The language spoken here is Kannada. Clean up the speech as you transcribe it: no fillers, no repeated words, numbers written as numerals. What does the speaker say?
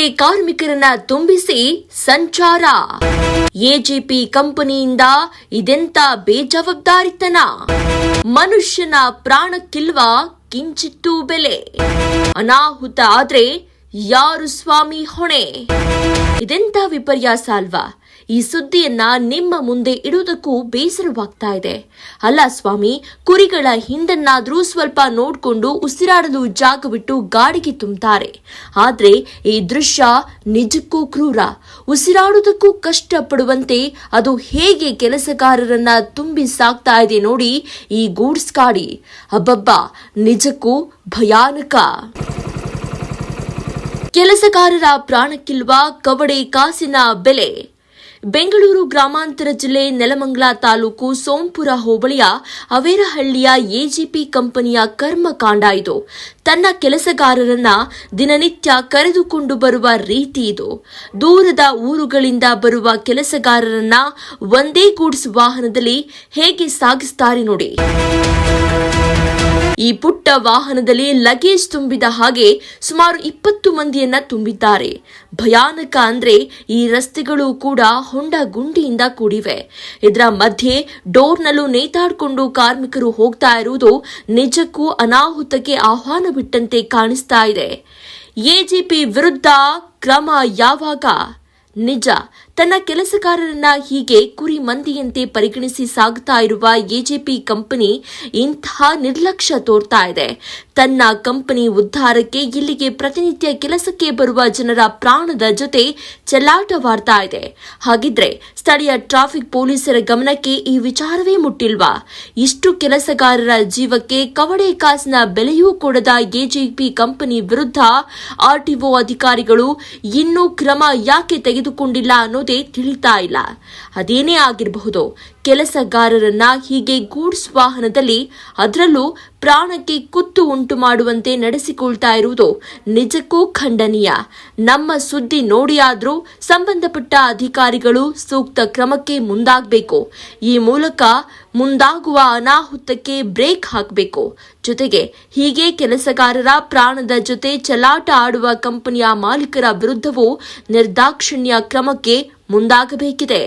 ಕವಡೆ ಕಾರ್ಮಿಕರನ್ನ ತುಂಬಿಸಿ ಸಂಚಾರ. ಎಜಿಪಿ ಕಂಪನಿಯಿಂದ ಇದೆಂತ ಬೇಜವಾಬ್ದಾರಿತನ. ಮನುಷ್ಯನ ಪ್ರಾಣಕ್ಕಿಲ್ವಾ ಕಿಂಚಿತ್ತೂ ಬೆಲೆ. ಅನಾಹುತ ಆದ್ರೆ ಯಾರು ಸ್ವಾಮಿ ಹೊಣೆ. ಇದೆಂತ ವಿಪರ್ಯಾಸ ಅಲ್ವಾ. ಈ ಸುದ್ದಿಯನ್ನ ನಿಮ್ಮ ಮುಂದೆ ಇಡುವುದಕ್ಕೂ ಬೇಸರವಾಗ್ತಾ ಇದೆ. ಅಲ್ಲ ಸ್ವಾಮಿ, ಕುರಿಗಳ ಹಿಂದನ್ನಾದ್ರೂ ಸ್ವಲ್ಪ ನೋಡ್ಕೊಂಡು ಉಸಿರಾಡಲು ಜಾಗ ಬಿಟ್ಟು ಗಾಡಿಗೆ ತುಂಬುತ್ತಾರೆ. ಆದ್ರೆ ಈ ದೃಶ್ಯ ನಿಜಕ್ಕೂ ಕ್ರೂರ. ಉಸಿರಾಡುವುದಕ್ಕೂ ಕಷ್ಟಪಡುವಂತೆ ಅದು ಹೇಗೆ ಕೆಲಸಗಾರರನ್ನ ತುಂಬಿ ಸಾಕ್ತಾ ಇದೆ ನೋಡಿ ಈ ಗೂಡ್ಸ್ ಗಾಡಿ. ಅಬ್ಬಬ್ಬಾ, ನಿಜಕ್ಕೂ ಭಯಾನಕ. ಕೆಲಸಗಾರರ ಪ್ರಾಣಕ್ಕಿಲ್ವಾ ಕವಡೆ ಕಾಸಿನ ಬೆಲೆ. ಬೆಂಗಳೂರು ಗ್ರಾಮಾಂತರ ಜಿಲ್ಲೆ ನೆಲಮಂಗಲ ತಾಲೂಕು ಸೋಂಪುರ ಹೋಬಳಿಯ ಅವೇರಹಳ್ಳಿಯ ಎಜಿಪಿ ಕಂಪನಿಯ ಕರ್ಮಕಾಂಡ ಇದು. ತನ್ನ ಕೆಲಸಗಾರರನ್ನ ದಿನನಿತ್ಯ ಕರೆದುಕೊಂಡು ಬರುವ ರೀತಿ ಇದು. ದೂರದ ಊರುಗಳಿಂದ ಬರುವ ಕೆಲಸಗಾರರನ್ನ ಒಂದೇ ಗೂಡ್ಸ್ ವಾಹನದಲ್ಲಿ ಹೇಗೆ ಸಾಗಿಸ್ತಾರೆ ನೋಡಿ. ಈ ಪುಟ್ಟ ವಾಹನದಲ್ಲಿ ಲಗೇಜ್ ತುಂಬಿದ ಹಾಗೆ ಸುಮಾರು 20 ಮಂದಿಯನ್ನ ತುಂಬಿದ್ದಾರೆ. ಭಯಾನಕ ಅಂದ್ರೆ ಈ ರಸ್ತೆಗಳು ಕೂಡ ಹೊಂಡ ಗುಂಡಿಯಿಂದ ಕೂಡಿವೆ. ಇದರ ಮಧ್ಯೆ ಡೋರ್ನಲ್ಲೂ ನೇತಾಡಿಕೊಂಡು ಕಾರ್ಮಿಕರು ಹೋಗ್ತಾ ಇರುವುದು ನಿಜಕ್ಕೂ ಅನಾಹುತಕ್ಕೆ ಆಹ್ವಾನ ಬಿಟ್ಟಂತೆ ಕಾಣಿಸ್ತಾ ಇದೆ. ಎಜಿಪಿ ವಿರುದ್ಧ ಕ್ರಮ ಯಾವಾಗ? ನಿಜ, ತನ್ನ ಕೆಲಸಗಾರರನ್ನ ಹೀಗೆ ಕುರಿ ಮಂದಿಯಂತೆ ಪರಿಗಣಿಸಿ ಸಾಗುತ್ತಾ ಇರುವ ಎಜಿಪಿ ಕಂಪನಿ ಇಂತಹ ನಿರ್ಲಕ್ಷ್ಯ ತೋರ್ತಾ ಇದೆ. ತನ್ನ ಕಂಪನಿ ಉದ್ಧಾರಕ್ಕೆ ಇಲ್ಲಿಗೆ ಪ್ರತಿನಿತ್ಯ ಕೆಲಸಕ್ಕೆ ಬರುವ ಜನರ ಪ್ರಾಣದ ಜೊತೆ ಚೆಲ್ಲಾಟವಾಡ್ತಾ ಇದೆ. ಹಾಗಿದ್ರೆ ಸ್ಥಳೀಯ ಟ್ರಾಫಿಕ್ ಪೊಲೀಸರ ಗಮನಕ್ಕೆ ಈ ವಿಚಾರವೇ ಮುಟ್ಟಿಲ್ವಾ? ಇಷ್ಟು ಕೆಲಸಗಾರರ ಜೀವಕ್ಕೆ ಕವಡೆ ಕಾಸಿನ ಬೆಲೆಯೂ ಕೊಡದ ಎಜಿಪಿ ಕಂಪನಿ ವಿರುದ್ಧ ಆರ್ಟಿಒ ಅಧಿಕಾರಿಗಳು ಇನ್ನೂ ಕ್ರಮ ಯಾಕೆ ತೆಗೆದುಕೊಂಡಿಲ್ಲ ಅನ್ನೋದೇ ತಿಳಿತಾ ಇಲ್ಲ. ಅದೇನೇ ಆಗಿರಬಹುದು, ಕೆಲಸಗಾರರನ್ನ ಹೀಗೆ ಗೂಡ್ಸ್ ವಾಹನದಲ್ಲಿ, ಅದರಲ್ಲೂ ಪ್ರಾಣಕ್ಕೆ ಕುತ್ತು ಉಂಟು ಮಾಡುವಂತೆ ನಡೆಸಿಕೊಳ್ತಾ ಇರುವುದು ನಿಜಕ್ಕೂ ಖಂಡನೀಯ. ನಮ್ಮ ಸುದ್ದಿ ನೋಡಿಯಾದ್ರೂ ಸಂಬಂಧಪಟ್ಟ ಅಧಿಕಾರಿಗಳು ಸೂಕ್ತ ಕ್ರಮಕ್ಕೆ ಮುಂದಾಗಬೇಕು. ಈ ಮೂಲಕ ಮುಂದಾಗುವ ಅನಾಹುತಕ್ಕೆ ಬ್ರೇಕ್ ಹಾಕಬೇಕು. ಜೊತೆಗೆ ಹೀಗೆ ಕೆಲಸಗಾರರ ಪ್ರಾಣದ ಜೊತೆ ಚೆಲ್ಲಾಟ ಆಡುವ ಕಂಪನಿಯ ಮಾಲೀಕರ ವಿರುದ್ಧವೂ ನಿರ್ದಾಕ್ಷಿಣ್ಯ ಕ್ರಮಕ್ಕೆ ಮುಂದಾಗಬೇಕಿದೆ.